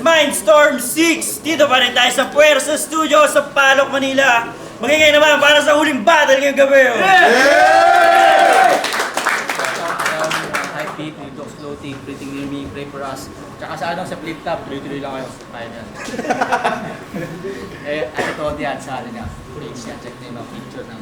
Mindstorm 6! Dito pa rin tayo sa Puwersa Studio sa Palok, Manila. Magiging naman para sa huling battle ngayong gabi. Hype beat, Redox floating, breathing near me, pray for us. Tsaka sa sa flip top, tuloy-tuloy lang kayo. Kaya yan. Ito diyan sa niya. Page yan, check na yung mga picture ng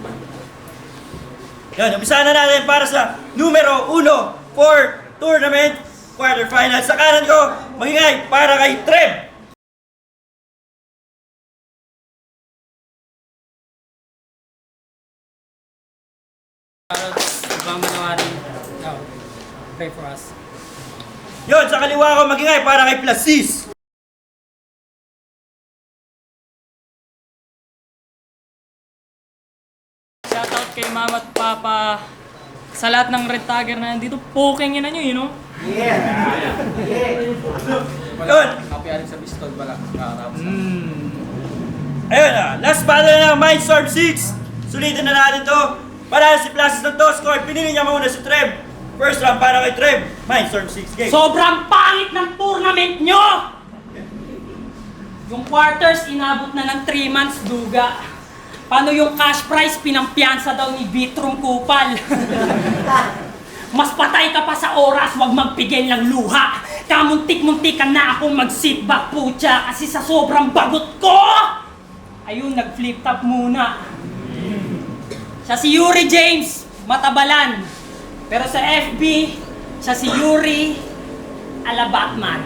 Yan, umpisahan na natin para sa numero 1 for tournament quarterfinals. Sa kanan ko, magingay para kay Trev. Pray for us. Yon, sa kaliwa ko, magingay para kay Plasis. Shoutout kay Mama at Papa sa lahat ng Red Tagger na nandito. Poking ina nyo, you know? Yon. Happy arin sa pistol pala. Ayun na, last battle na ng Mindstorm 6. Sulitin na natin to. Para si Plasis ng toss score, pinili niya muna si Trev. First round para kay Trev, Mindstorm 6 game. Sobrang pangit ng tournament nyo! Yung quarters, inabot na ng 3 months duga. Paano yung cash prize, pinampiyansa daw ni Vitrum Kupal. Mas patay ka pa sa oras, wag magpigil ng luha. Kamuntik-muntikan na akong mag-sit back putya kasi sa sobrang bagot ko! Ayun, nag-flip top muna. Siya si Yuri James, matabalan. Pero sa FB, siya si Yuri Alabatman.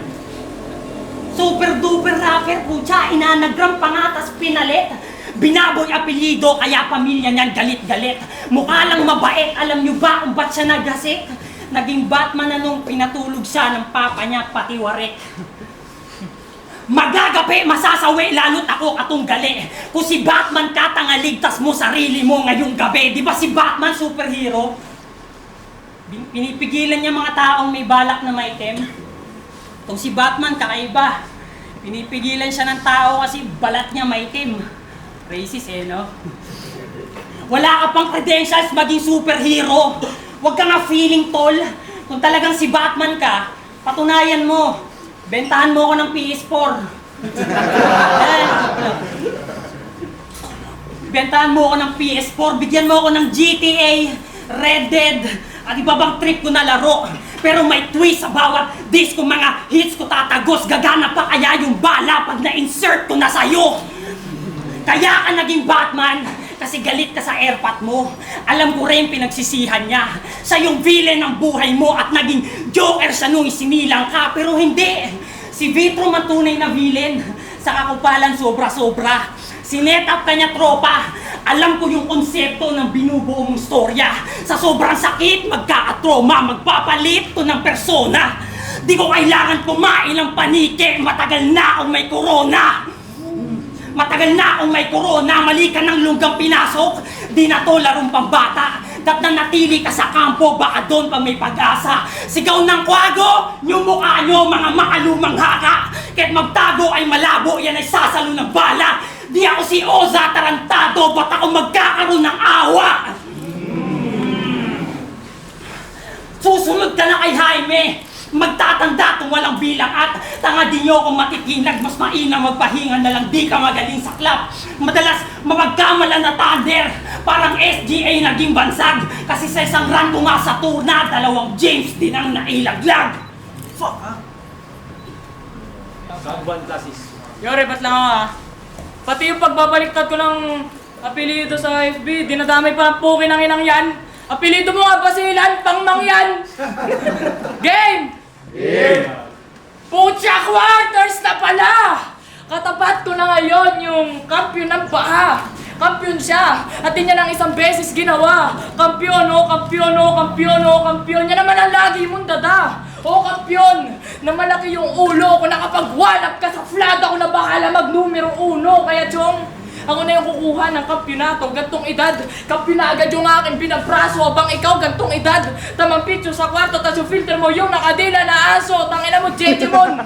Super duper rapper po siya, inanagram pangatas pinalit. Binaboy apelyido, kaya pamilya niyan galit-galit. Mukha lang mabait, alam niyo ba kung ba't siya nagasik? Naging Batman na nung pinatulog siya ng papa niya pati warik. Magagabi, masasawi, lalo't ako katong gali. Kung si Batman ka, tangaligtas mo sarili mo ngayong gabi. Di ba si Batman superhero? Pinipigilan niya mga taong may balak na maitim. Itong si Batman, kakaiba. Pinipigilan siya ng tao kasi balat niya maitim. Racist no? Wala ka pang credentials maging superhero. Huwag ka nga feeling tol. Kung talagang si Batman ka, patunayan mo. Bentahan mo ako ng PS4. Bentahan mo ako ng PS4. Bigyan mo ako ng GTA, Red Dead, at iba bang trip ko na laro. Pero may twist sa bawat disc ko, mga hits ko tatagos. Gagana pa kaya yung bala pag na-insert ko na sa'yo. Kaya ka naging Batman kasi galit ka sa airpot mo. Alam ko rin pinagsisihan niya. Siya yung villain ng buhay mo at naging Joker siya nung isinilang ka. Pero hindi. Si Vitrum ang tunay na villain. Sa kakupalan sobra-sobra. Sinet up ka niya tropa. Alam ko yung konsepto ng binubuo mong storya. Sa sobrang sakit, magkakatroma, magpapalit to ng persona. Di ko kailangan kumain ng panike. Matagal na akong may corona. Matagal na akong may corona, mali ka ng lunggang pinasok. Di na to larong pambata. Dat na natili ka sa kampo, baka doon pa may pag-asa. Sigaw ng kwago, yung mukha nyo, mga makalumang haka. Kahit magtago ay malabo, yan ay sasalo ng bala. Di ako si Oza tarantado, ba't ako magkakaroon ng awa? Susunod ka na kay Jaime. Magtatanda kung walang bilang at tanga di nyo kung matitinag. Mas mainam magpahinga na lang, di ka magaling sa club. Madalas mapagkamala na thunder, parang SGA naging bansag. Kasi sa isang run ko nga sa turna, 2 James din ang nailaglag. Fuck ha? One classes. Yore, ba't lang ako Pati yung pagbabaliktad ko ng apelido sa FB, dinadamay pa ng pukin ng inang yan. Apelido mo nga basilan, pangmang yan! Game! Pucha quarters na pala! Katapat ko na ngayon yung kampiyon ng baha. Kampiyon siya. At niya ng isang beses ginawa. Kampiyon, oh, kampiyon, oh, kampiyon, oh, kampiyon. Yan naman ang lagi mong dada. Oh, kampiyon, na malaki yung ulo. Kung nakapagwalap ka sa flag, ako na bahala mag-numero 1. Kaya, Chong, ako na yung kukuha ng kampyonato, gantong edad. Kampiyon na agad yung aking binabraso, abang ikaw gantong edad. Tamang picture sa kwarto, tas yung filter mo yung nakadila na aso. Tangina mo, Jejimon.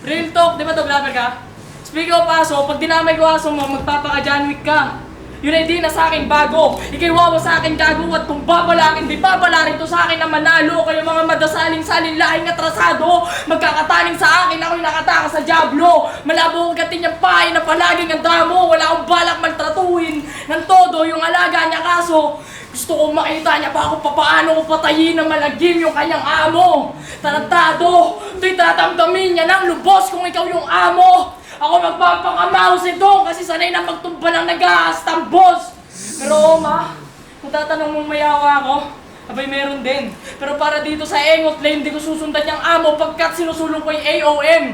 Real talk, di ba to, blabber ka? Speaking of aso, pag dinamay ko aso mo, magpapaka-John Wick ka. Yun ay di na sa akin bago. Ikay wawa sa akin gago at kung babalakin, di babalarin to sa akin na manalo. Kayo mga madasaling-salin lahing atrasado. Magkakataning sa akin, ako'y nakataka sa Diablo. Malabo ang gatin niyang pahay na palaging ang damo. Wala akong balak maltratuhin ng todo yung alaga niya kaso. Gusto kong makita niya pa kung paano ko patayin ng malagim yung kanyang amo. Tarantado, ito'y tatamdamin niya ng lubos kung ikaw yung amo. Ako magpapakamaw si Dong kasi sanay na magtumba ng nag-aastambos. Pero ma, kung tatanong mong mayawa ako, abay meron din. Pero para dito sa Engot Lane, di ko susundan niyang amo pagkat sinusulong ko yung AOM.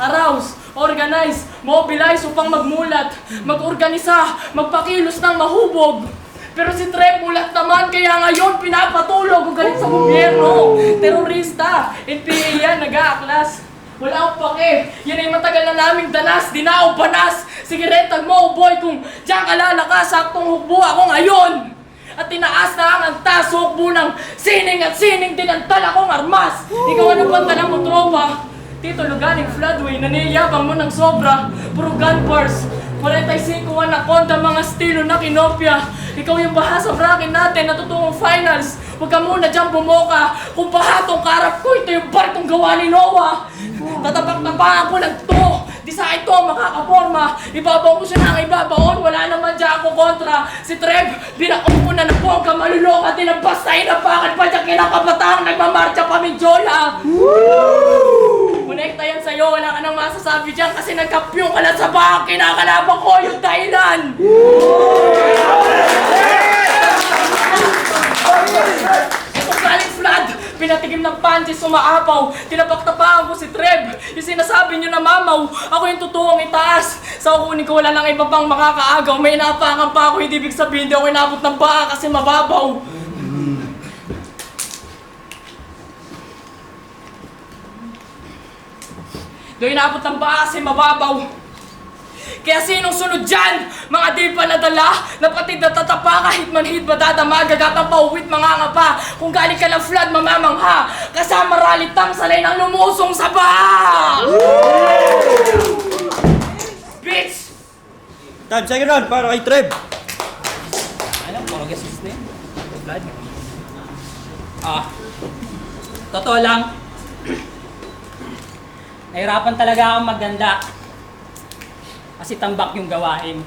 Arouse, organize, mobilize upang magmulat, mag-organisa, magpakilos ng mahubog. Pero si Trep mulat naman, kaya ngayon pinapatulog o galit sa gobyerno. Terorista, NPA yan, nag-aaklas. Wala akong pake, yan ay matagal na naming danas, di na ako banas. Sige rentag mo, boy, kung diyan ka lalakas, saktong hukbo ako ngayon. At tinaas na ang antas, hukbo ng sining at sining dinantal akong armas. Ikaw ano ba talang mo, tropa? Tito, luganing floodway, naniyabang mo ng sobra. Puro gun bars, 45 anaconda, mga estilo na kinopya. Ikaw yung baha sa bracket natin, natutungong finals. Huwag ka muna dyan bumoka. Kung baha tong karap ko, ito yung barkong gawa ni Noah. Tatapak-tapakan ko lang to. Di sa akin to makakaporma. Ibabaw ko siya ng ibabaon, wala naman dyan ako kontra. Si Trev, binakong ko na ng bongga, maluloka din ang basta inapakan pa dyan kinakabataang nagmamarcha pa Jola. Connecta yan sa'yo, wala ka nang masasabi dyan kasi nagkampyong ka lang sa baka, kinakalaban ko yung dahilan! Itong galing flood, pinatigim ng panties, sumaapaw, tinapaktapahan ko si Trev. Yung sinasabi nyo na mamaw, ako yung totoong itaas. Sa kukunin ko wala lang iba pang makakaagaw, may inapakan pa ako, hindi ibig sabihin di ako inabot ng baka kasi mababaw. Doon inabot ng baka kasi mababaw. Kaya sinong sunod dyan? Mga di pa nadala, napatid na tatapa kahit manhid madadama, gagatang pauwit mga ngapa. Kung galing ka ng flood, mamamangha. Kasama ralitang sanay ng lumusong sa baha. Bitch! 10 second round para kay Trev. Ano? Parang guesses na yun. Blood. Totoo lang. Nahirapan talaga akong maganda. Kasi tambak yung gawain.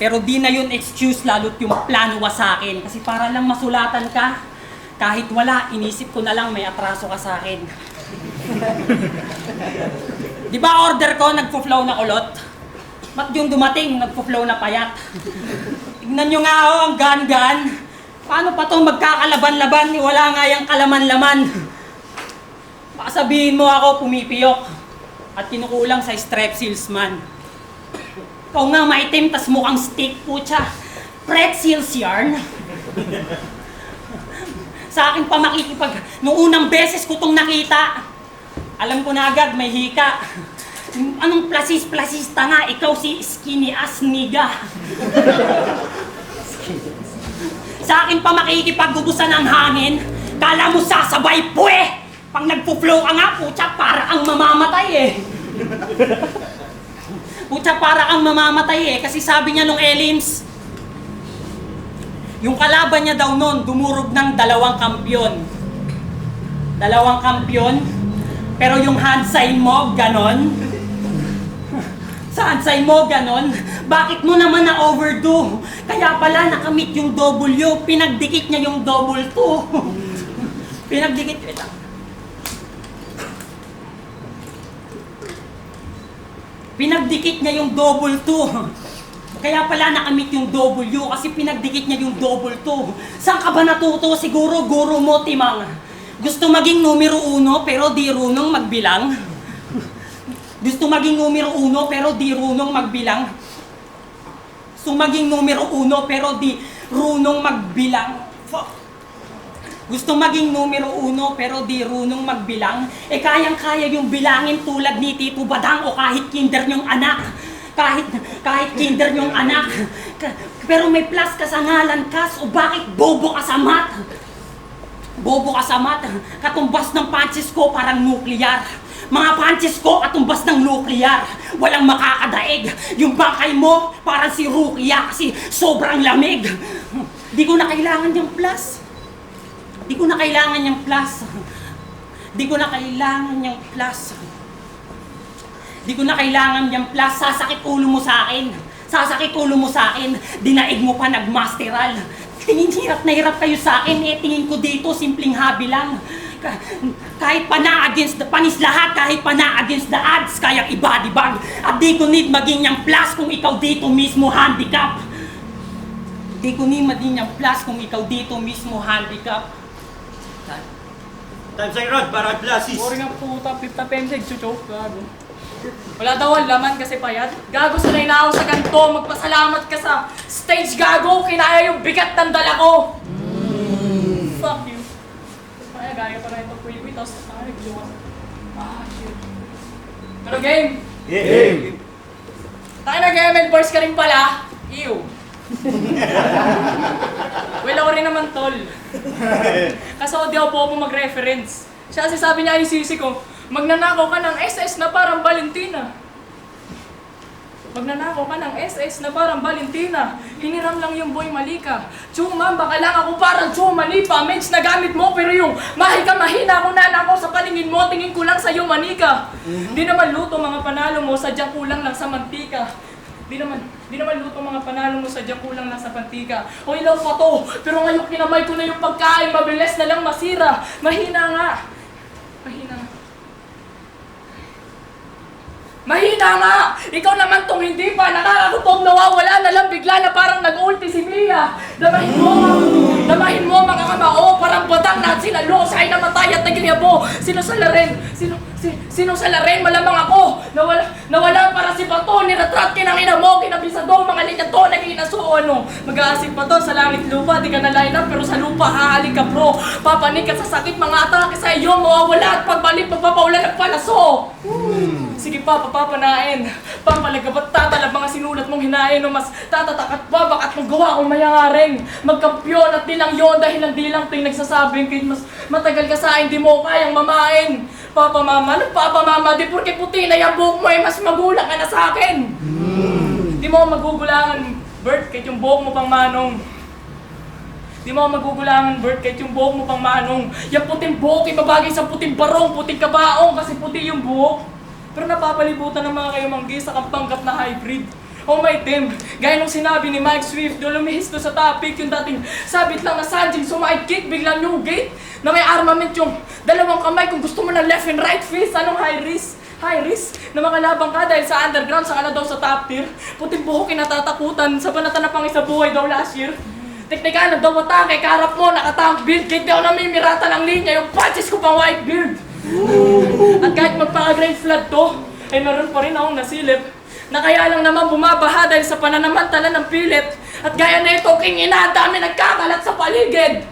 Pero di na yun excuse lalo't yung plano wa sa akin. Kasi para lang masulatan ka, kahit wala, inisip ko na lang may atraso ka sa akin. Di ba order ko, nagpo-flow na kulot? Ba't yung dumating, nagpo-flow na payat? Tignan nyo nga ako ang gan-gan. Paano pa to magkakalaban-laban? Wala nga yung kalaman-laman. Baka sabihin mo ako pumipiyok at kinukulang sa Strepsils-man. Ikaw nga maitim, tas mukhang stick, putya. Pretzels yarn. Sa akin pa makikipag... Noong unang beses ko tong nakita, alam ko na agad may hika. Anong plasis-plasista nga, ikaw si skinny ass nigga. Sa akin pa makikipaggubusan ng hangin, kala mo sasabay, pwe! Pag nagpo-flow ka nga, putya, para ang mamamatay eh. Putya, para ang mamamatay eh. Kasi sabi niya nung Elims, yung kalaban niya daw nun, dumurog ng 2 kampyon. 2 kampyon? Pero yung hand sign mo, ganon? Sa hand sign mo, ganon? Bakit mo naman na-overdo? Kaya pala nakamit yung W, pinagdikit niya yung double 2. Pinagdikit, pinagdikit niya yung double 2. Kaya pala nakamit yung W kasi pinagdikit niya yung double 2. Saan ka ba natuto? Siguro guro mo, Timang. Gusto maging numero 1 pero di runong magbilang. Gusto maging numero 1 pero di runong magbilang. Gusto maging numero 1 pero di runong magbilang. Gusto maging numero 1 pero di runong magbilang. Eh kayang-kaya yung bilangin tulad ni Tito Badang o kahit kinder niyong anak. Kahit kinder niyong anak. Pero may plus ka sa ngalan, Kas, o bakit bobo ka sa math? Bobo ka sa math. Katumbas ng punches ko parang nuclear. Mga punches ko katumbas ng nuclear. Walang makakadaig. Yung bangkay mo, parang si Rukia kasi sobrang lamig. Di ko na kailangan yung plus. Di ko na kailangan yung plus. Di ko na kailangan yung plus. Di ko na kailangan yung plus. Sasakit ulo mo sa akin. Sasakit ulo mo sa akin. Dinaig mo pa nagmasteral. Tingin hirap na hirap kayo sa akin. Tingin ko dito, simpleng hobby lang. Kahit pa na against the panis lahat, kahit pa na against the odds, kaya i-body bag. At di ko need maging yung plus kung ikaw dito mismo handicap. Di ko need maging yung plus kung ikaw dito mismo handicap. Time sa Rod para Blasis. Boring ang puta, 50 pensig, chuchok, gago. Wala daw ang laman kasi payat. Gago, sanay na ako sa ganito. Magpasalamat ka sa stage, gago. Kinaya yung bigat ng dala ko. Fuck you. Kaya gaya pa rin ito, Quickie. Tapos, nagjowa. Shit. Pero game. Game. Tayo nag-ML bars ka rin pala. Ew. Well, ako rin naman, tol. Kasi ako di ako po mag-reference. Siya kasi sabi niya yung sisi ko, magnanakaw ka ng SS na parang Valentina. Magnanakaw ka ng SS na parang Valentina. Hiniram lang yung boy Malika. Chuma, baka lang ako parang Chuma Lipa. Meds na gamit mo, pero yung mahika mahina ko na ako sa paningin mo, tingin ko lang sa'yo manika. Di naman luto mga panalo mo, sadyang kulang lang sa mantika. Di naman luto mga panalo mo, sadyang kulang lang sa pantika. O ilaw pa to, pero ngayon kinamay ko na yung pagkain, mabilis na lang masira. Mahina nga. Mahina nga! Ikaw naman tong hindi pa nakakakutog, nawawala na lang bigla na parang nag-ulti si Mia. Damahin mo mga kamao, parang batang na sinalo, sa'y namatay at nagliyabo. Sino sa laren, malamang ako. Nawala para si Bato, niratrat kinang ina mo, kinabisado, mga linya to, naging inaso, ano. Mag-aasik pa to sa langit lupa, di ka na line up, pero sa lupa haalik ka bro. Papanik ka sa sakit, mga atake sa iyo, mawawala at pagbalik, magpapaulan ng palaso. Sige pa, papapanain. Pampalagabat tatalab mga sinulat mong hinain o mas tatatak at babak at magawa kong mayangaring. Magkampiyon at di lang yun dahil ang di lang ting nagsasabing kahit mas matagal ka sa akin, di mo kayang mamain. Papa mama, ano papa mama, di porke puti na yung buhok mo ay mas magulang ka na sa akin. Di mo magugulangan, Bert, kahit yung buhok mo pang manong. Di mo magugulangan, Bert, kahit yung buhok mo pang manong. Yung puting buhok, ibabagay sa puting barong, puting kabaong kasi puti yung buhok. Pero napapalibutan ng mga kayo manggi sa kampanggap na hybrid. Oh my team, gaya nung sinabi ni Mike Swift, doon lumihis to sa topic, yung dating sabit lang na Sanjing sumaidkick, biglang new gate, na may armament yung dalawang kamay kung gusto mo na left and right fist, anong high risk? High risk na makalabang ka dahil sa underground, saka na daw sa top tier. Puting buhok kinatatakutan, sa banata na pang isa buhay daw last year. Teknika na daw atake, kaharap mo, nakatank build, kahit daw namimirata ng linya, yung punches ko pang white beard. At kahit magpaka-great flood to, ay meron pa rin akong nasilip na kaya lang naman bumabaha dahil sa pananamantala ng pilit. At gaya na ito, king ina, ang dami nagkakalat sa paligid.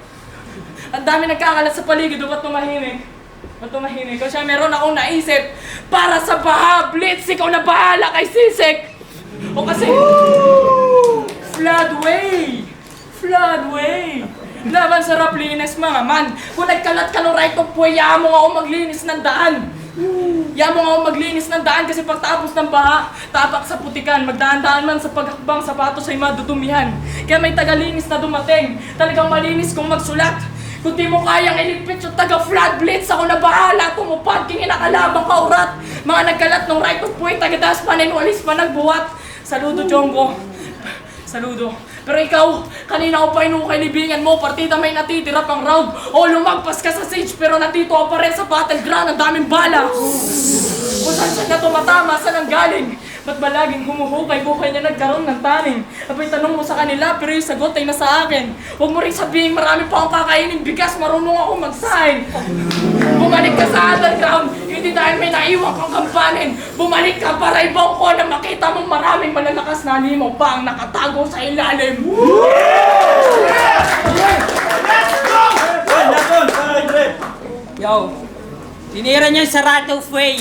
Ang dami nagkakalat sa paligid, ba't tumahimik? Ba't tumahimik? Kasi meron akong naisip para sa baha, Blitz, ikaw na bahala kay Sisek. O kasi, floodway. Laban sa raplines mga man. Kung nagkalat ka ng right of way, yaman mo nga ako maglinis ng daan. Yaman mo nga ako maglinis ng daan kasi pagtapos ng baha, tapak sa putikan. Magdaan-daan man sa paghakbang, sapatos ay madudumihan. Kaya may tagalinis na dumating. Talagang malinis kung magsulat. Kung di mo kayang iligpit yung taga-flood blitz, ako na bahala. Tumupad, king inakalabang kaurat. Mga nagkalat ng right of way, taga-das pa, walis pa nagbuhat. Saludo, Chongo. Saludo. Pero ikaw, kanina ko pa inukay libingan mo, partida may natitira pang round. O lumagpas ka sa siege, pero natito ka pa rin sa battleground, ang daming bala. Kung saan na tumatama, saan ang galing? Ba't ba laging humuhukay-hukay niya nagkaroon ng taning? Abay tanong mo sa kanila, pero yung sagot ay nasa akin. Huwag mo rin sabihin, marami pa akong kakainin bigas, marunong ako mag-sign. Bumalik ka sa underground, hindi dahil may naiwan kang kampanin. Bumalik ka para ibang ko na makita mong maraming malalakas na limaw pa ang nakatago sa ilalim. Yo, tinira niya sa right of way.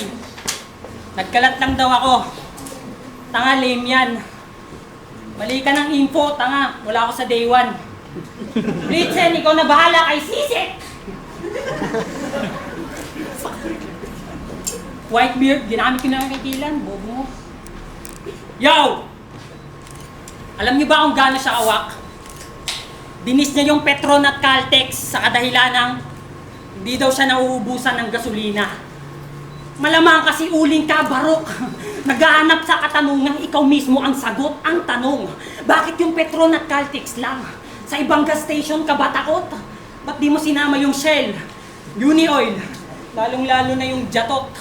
Nagkalat lang daw ako. Tanga, lame yan. Mali ka ng info, tanga. Wala ako sa day one. Blitzen, ikaw na bahala kay Sisek! Whitebeard, ginamit ko na ang kikilan, bobo mo. Yo! Alam niyo ba kung gaano siya awak? Dinis niya yung Petron at Caltex sa kadahilan ng hindi daw siya nauubusan ng gasolina. Malamang kasi uling ka, Barok. Naghahanap sa katanungan, ikaw mismo ang sagot, ang tanong. Bakit yung Petron at Caltex lang? Sa ibang gas station ka ba takot? Ba't di mo sinama yung Shell, Unioil, lalong-lalo na yung Jatot?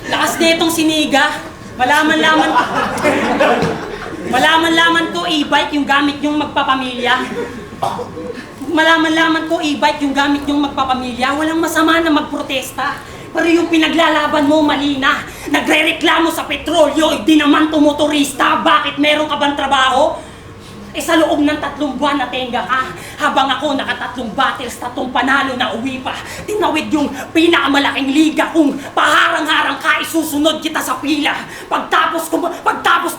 Lakas na itong siniga. Malaman-laman ko e-bike yung gamit yung magpapamilya. Malaman-laman ko e-bike yung gamit yung magpapamilya. Walang masama na magprotesta. Pero yung pinaglalaban mo mali na. Nagre-reklamo sa petrolyo, di naman to motorista. Bakit meron ka bang trabaho? Sa loob ng 3 buwan na tenga ka, habang ako naka3 battles, 3 panalo na uwi pa. Tinawid yung pinakamalaking liga kung paharang-harang ka, isusunod kita sa pila. Pagtapos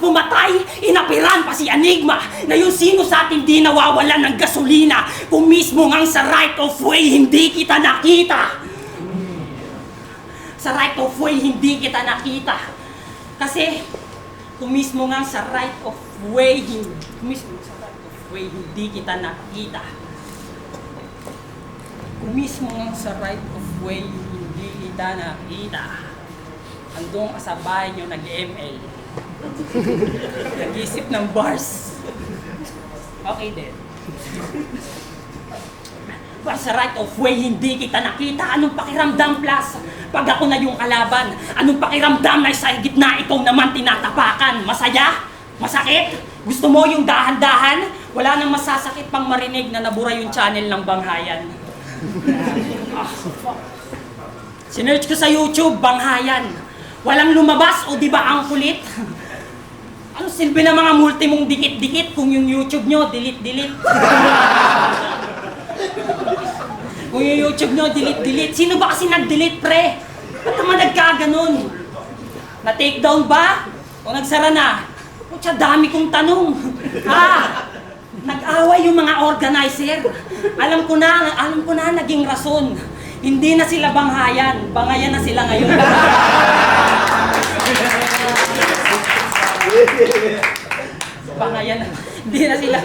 pumatay, inapiran pa si Enigma na yung sino sa atin di nawawalan ng gasolina kung mismo ngang sa right of way hindi kita nakita. Sa right of way hindi kita nakita. Kasi kung mismo nga sa right of way hindi kita nakita. Kung mismo nga sa right of way hindi kita nakita. Andong ka sa bahay nyo nag-ML. Nag-isip ng bars. Okay din. Sa right of way hindi kita nakita. Anong pakiramdam plus? Pag ako na yung kalaban, anong pakiramdam na sa gitna ikaw naman tinatapakan? Masaya? Masakit? Gusto mo yung dahan-dahan? Wala nang masasakit pang marinig na nabura yung channel ng Banghayan. Sinearch ko sa YouTube, Banghayan. Walang lumabas o di ba ang kulit? Ano silbi ng mga multi mong dikit-dikit kung yung YouTube nyo, delete-delete? Kung yung YouTube nyo, delete-delete. Sino ba kasi nag-delete, pre? Ba't naman nagkaganon? Na-take down ba? O nagsara na? Putya, dami kong tanong. Nag-away yung mga organizer. Alam ko na naging rason. Hindi na sila Banghayan. Bangayan na sila ngayon. Bangayan na. Hindi na sila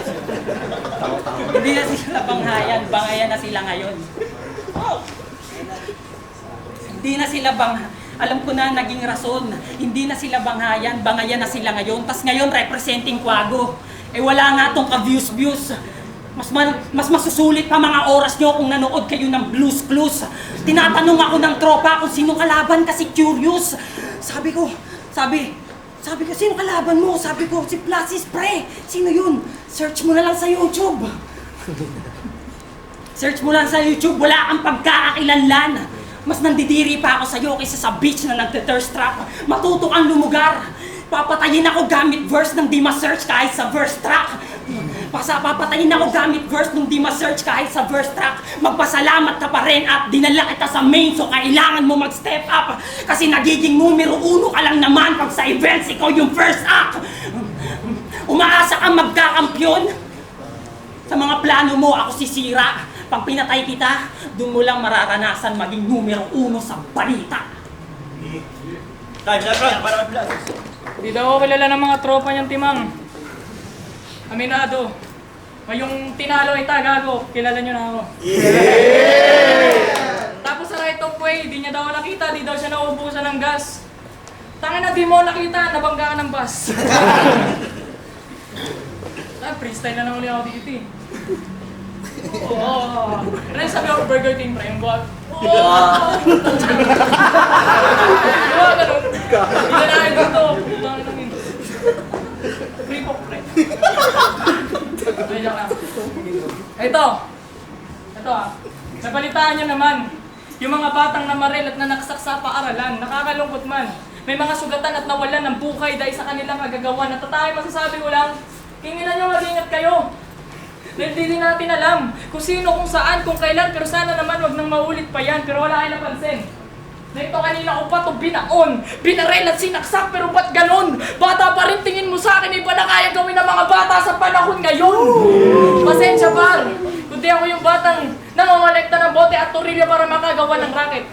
Banghayan. Bangayan na sila ngayon. Hindi na sila alam ko na naging rason. Hindi na sila Banghayan. Bangayan na sila ngayon. Tas ngayon representing Quago. Wala nga tong ka-views. Mas masusulit pa mga oras nyo kung nanood kayo ng Blues Clues. Tinatanong ako ng tropa kung sino kalaban kasi curious. Sabi ko, sino kalaban mo? Sabi ko, si Placis, pre. Sino yun? Search mo na lang sa YouTube. Search mo lang sa YouTube. Wala kang pagkakakilanlan. Mas nandidiri pa ako sa'yo kaysa sa beach na nagte-thirst trap. Matuto kang lumugar. Papatayin ako gamit verse ng di ma-search kahit sa verse track. Papatayin ako gamit verse ng di ma-search kahit sa verse track. Magpasalamat ka pa rin at dinala kita sa main so kailangan mo mag-step up. Kasi nagiging numero 1 ka lang naman pag sa events ikaw yung first act. Umaasa kang magkakampyon. Sa mga plano mo ako sisira. Pag pinatay kita, doon mo lang mararanasan maging numero 1 sa balita. Time na, bro. Para mag-vlog. Hindi daw ako kilala ng mga tropa niyang timang. Aminado. Ngayong tinalo ay tagago, kilala niyo na ako. Tapos sa right of way, di niya daw nakita, di daw siya nauubusan ng gas. Tanga na di mo nakita, nabangga ka ng bus. Freestyle na uli ako dito eh. Oo. Ano yung sabi ako Burger King, pre? Yung buhat. Oo! Diba, ganun? Hindi na kayo dito. Dami lang yun. Free po, pre. Ay, joke lang. Ito nabalitaan nyo naman. Yung mga batang namaril at nanaksak sa paaralan, nakakalungkot man. May mga sugatan at nawalan ng buhay dahil sa kanilang kagagawan. At tayo masasabi ko lang, hinginan nyo mag-ingat kayo. Dahil di natin alam kung sino, kung saan, kung kailan, pero sana naman wag nang maulit pa yan. Pero wala kayo napansin. Na ito kanina ko pa ito binaon, binarel at sinaksak, pero ba't ganon? Bata pa rin tingin mo sa akin, iba na kaya gawin ng mga bata sa panahon ngayon. Pasensya par, kundi ako yung batang Nangongolekta ng bote at turilyo para makagawa ng racket.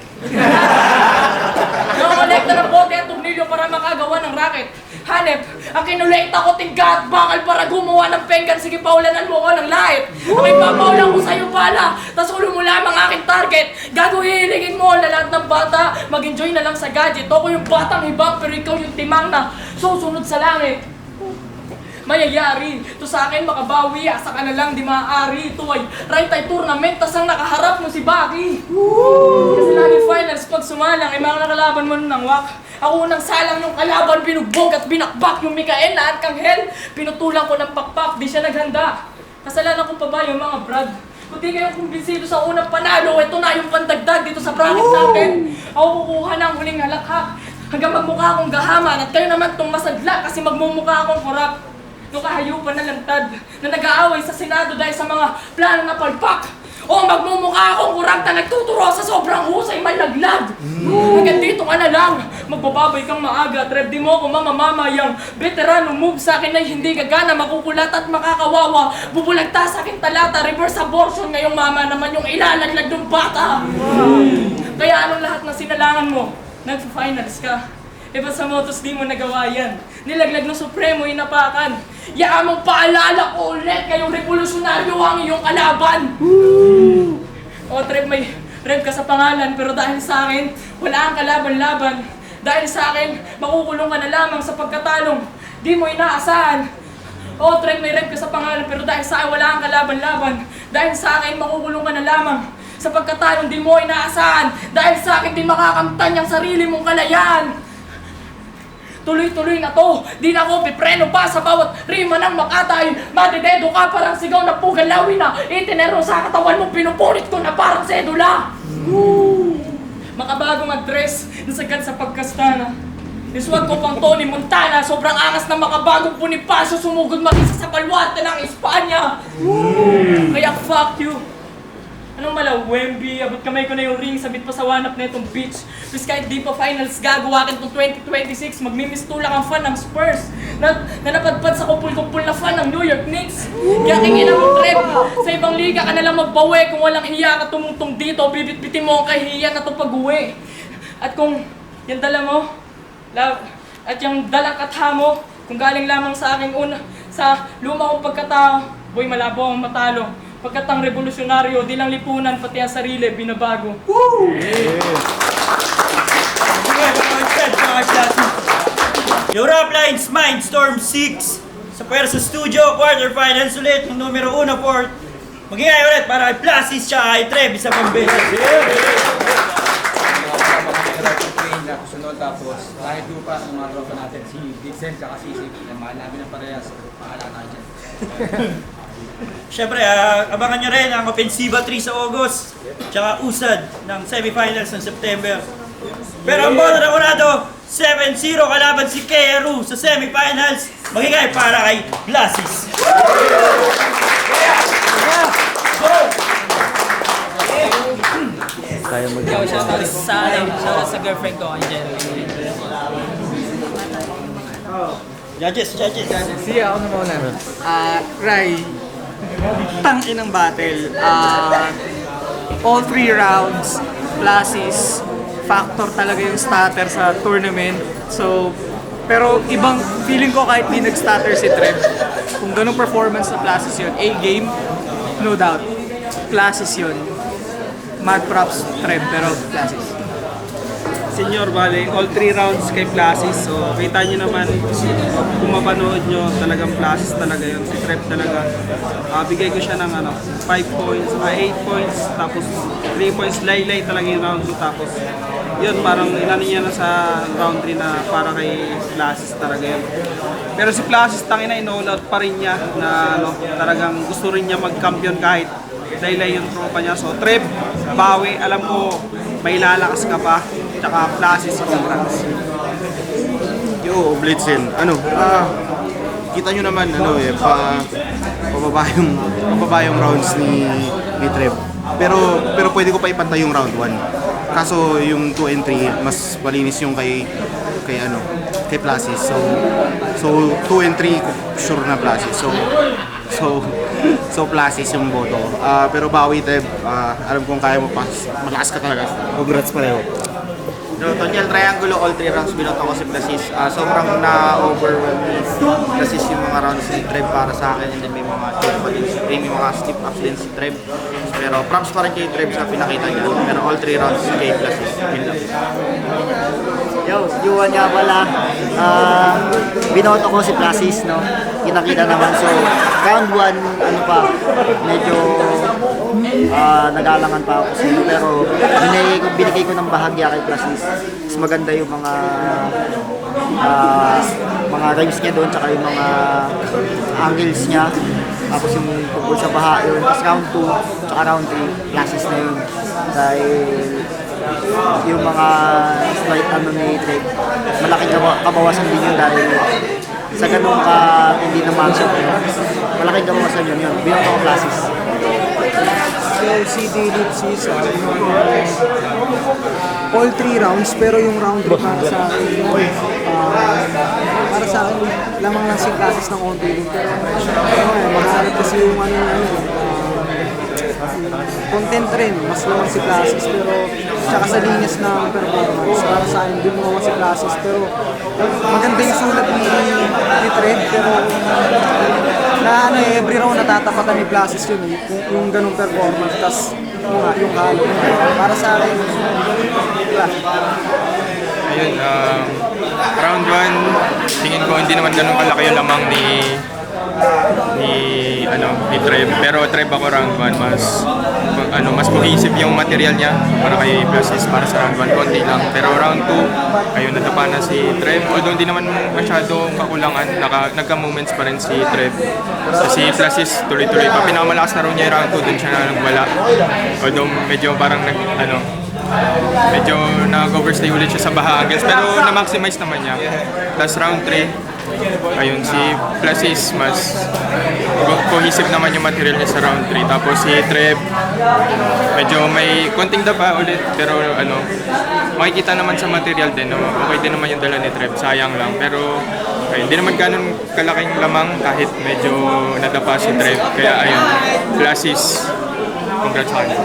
Nangongolekta ng bote at turilyo para makagawa ng racket. Hanep, ang kinolekta ko tingga at bakal para gumawa ng penggan. Sige, paulanan mo ko ng lahit. Ang ipapaulan ko sa'yo pala, tas ulo mo lamang aking target. Gagawin mo na lahat ng bata, mag-enjoy na lang sa gadget. Ako yung batang hibang pero ikaw yung timang na susunod sa langit. Mayayari, to sa akin makabawi, asa ka na lang di maaari. Ito ay right tournament, tas ang nakaharap mo si Baki. Kasi lagi finals pag sumalang, ay mga nakalaban mo ng wak. Ako unang salang yung kalaban, binugbog at binakbak yung Mikael na Arkanghel. Pinutulan ko ng pakpak, di siya naghanda. Kasalanan ko pa ba yung mga brad? Kung di kayo kumbinsido sa unang panalo, ito na yung pandagdag dito sa bracket natin. Ako kukuha ng huling halakhak hanggang magmukha akong gahaman at kayo naman tong masadla kasi magmumukha akong korap. Nung kahayupan na lantad na nag-aaway sa Senado dahil sa mga plano na palpak. O magmumukha akong kurang na nagtuturo sa sobrang husay malaglag. Hanggang dito ka na lang. Magbababay kang maaga at di mo ako mamamamayang veteranong move sa akin ay hindi gagana, makukulat at makakawawa. Bubulagta sa akin talata, reverse abortion ngayong mama naman yung ilalaglag ng bata. Kaya anong lahat ng sinalangan mo? Nag-finals ka. Iba sa motos di mo nagawa yan. Nilaglag ng Supremo inapakan. Yaamang paalala ko ulit kayong revolusyonaryo ang iyong kalaban. O Trev, may Trev ka sa pangalan pero dahil sa akin, wala ang kalaban-laban. Dahil sa akin, makukulong ka na lamang sa pagkatalong. Di mo inaasahan. O Trev, may Trev ka sa pangalan pero dahil sa akin, wala ang kalaban-laban. Dahil sa akin, makukulong ka na lamang sa pagkatalong di mo inaasahan. Dahil sa akin, di makakamtan yung sarili mong kalayaan. Tuloy-tuloy na to, di na ako pipreno pa sa bawat rima ng makatay. Madidedo ka parang sigaw na pugalawin na itinero sa katawan mo, pinupulit ko na parang sedula. Makabagong address, nasagad sa pagkastana. Iswag ko pang Tony Montana, sobrang angas na makabagong Bonifacio, sumugod mag-isa sa balwarte ng Espanya. Kaya fuck you. Anong malaw, Wemby, abot kamay ko na yung ring, sabit pa sa wanap na itong beach. Please kahit di pa finals gagawa akin itong 2026, magmimistulak ang fan ng Spurs na napadpad sa kumpul-kumpul na fan ng New York Knicks. Kaya kingin mo trip, sa ibang liga ka nalang magbawi, kung walang hiya ka tumungtong dito, bibit-bitin mo ang kahihiyan na itong pag-uwi. At kung yung dala mo, at yung dalang katha mo, kung galing lamang sa aking sa luma kong pagkatao, boy malabo ang matalo. Pagkat ang revolusyonaryo, di lang lipunan, pati ang sarili, binabago. Woo! Europe Lines Mindstorm 6 sa Puerto Studio, quarterfinals ulit, yung numero 1, 4. Magingay ulit para kay Plasis siya kay Trev, isa pang beses. Sunod tapos, kahit lupa ang mga tropa natin, si Dixon at si Sisi, na mahal namin ang parehas, pahala tayo dyan. Siyempre, abangan nyo rin ang Offensiva 3 sa August, tsaka USAD ng semifinals ng September. Pero ang bola na unado, 7-0 kalaban si Keru sa semifinals. Magigay para kay Blasis. Yo, shoutout sa girlfriend ko, Angel. Judges. Sige, ako na muna. Rai, tangin ng battle. All 3 rounds, Blasis, factor talaga yung starter sa tournament. So, pero ibang feeling ko kahit di nag-starter si Trev. Kung ganong performance na Blasis yun, A-game, no doubt. Blasis yun. Mad props, Trev, pero Blasis. Senior, bale, all 3 rounds kay Plasis. So, kita nyo naman, kung mapanood nyo, talagang Plasis talaga yun. Si Trev talaga. Bigay ko siya ng 5 points, 8 points, tapos 3 points, laylay talaga yung round 2. Tapos, yun, parang inano niya na sa round 3 na para kay Plasis talaga yun. Pero si Plasis, tangina, in-all out pa rin niya na talagang gusto rin niya mag-champion kahit laylay yung tropa niya. So, Trev, bawi, alam ko, may lalakas ka pa. Tsaka Plasis, congrats. Yo, Blitzen, kita nyo naman, pababa yung rounds ni Trev. Pero pwede ko pa ipantay yung round 1. Kaso yung 2 and 3, mas malinis yung kay Plasis. So 2 and 3, sure na Plasis. So So Plasis yung boto. Pero bawi Trev, alam kong kaya mo pa. Malakas ka talaga. Congrats pareho. No, Tonyel Triangulo, all 3 rounds binoto ko si Plasis. Sobrang na-overwhelm ni Plasis yung mga rounds ni Trev para sa akin. And then may mga may mga step ups din si Trev. Pero props pa rin kay Trev sa pinakita niya. Pero all 3 rounds kay Plasis. Yun lang. Yo, Yuan nga pala. Binoto ko si Plasis, no? Kita-kita naman. So, round 1, ano pa, medyo nag-aalangan pa ako sa'yo. Pero binigay ko ng bahagya kay Plasis. Mas maganda yung mga rhymes niya doon, tsaka yung mga angles niya. Tapos yung tungkol sa baha yun. Tapos round 2, tsaka round 3, Plasis na yun. Dahil yung mga slight ni Trev, malaking kabawasan din yun dahil sa ganun ka hindi na matchup yun. Malaking kabawasan yun. Binoto ko Plasis. So, si Dilip Sisa, all 3 rounds, pero yung round 3 para sa akin, para sa akin, lamang lang si Plasis ng konti din. Pero, mahanap kasi yung content rin, mas naman si Plasis, pero tsaka sa linyas ng performance, para sa akin, din naman si Plasis, pero maganda yung sulat ni Trev, pero every round natatapatan ni Plasis yun yung ganung performance, tas yung halo. Para sa akin, ayun, round 1, tingin ko hindi naman ganun kalaki yung lamang ni Trev. Pero Trev ako round 1, mas cohesive yung material niya para kay Plasis. Para sa round 1, konti lang. Pero round 2, ayun, natapa na si Trev. Although hindi naman masyadong kakulangan, nagka-moments pa rin si Trev. So si Plasis tuloy-tuloy pa. Pinakamalakas na rin niya yung round 2, dun siya na nagwala. Although medyo parang medyo nag-overstay ulit siya sa baha angles. Pero na-maximize naman niya. Tapos round 3, ayun, si Plasis mas cohesive naman yung material niya sa round 3. Tapos si Trev, medyo may konting dapa ulit. Pero makikita naman sa material din. Okay din naman yung dala ni Trev. Sayang lang. Pero ayun, hindi naman ganun kalaking lamang kahit medyo nadapa si Trev. Kaya ayun, Plasis, congrats sa kanya.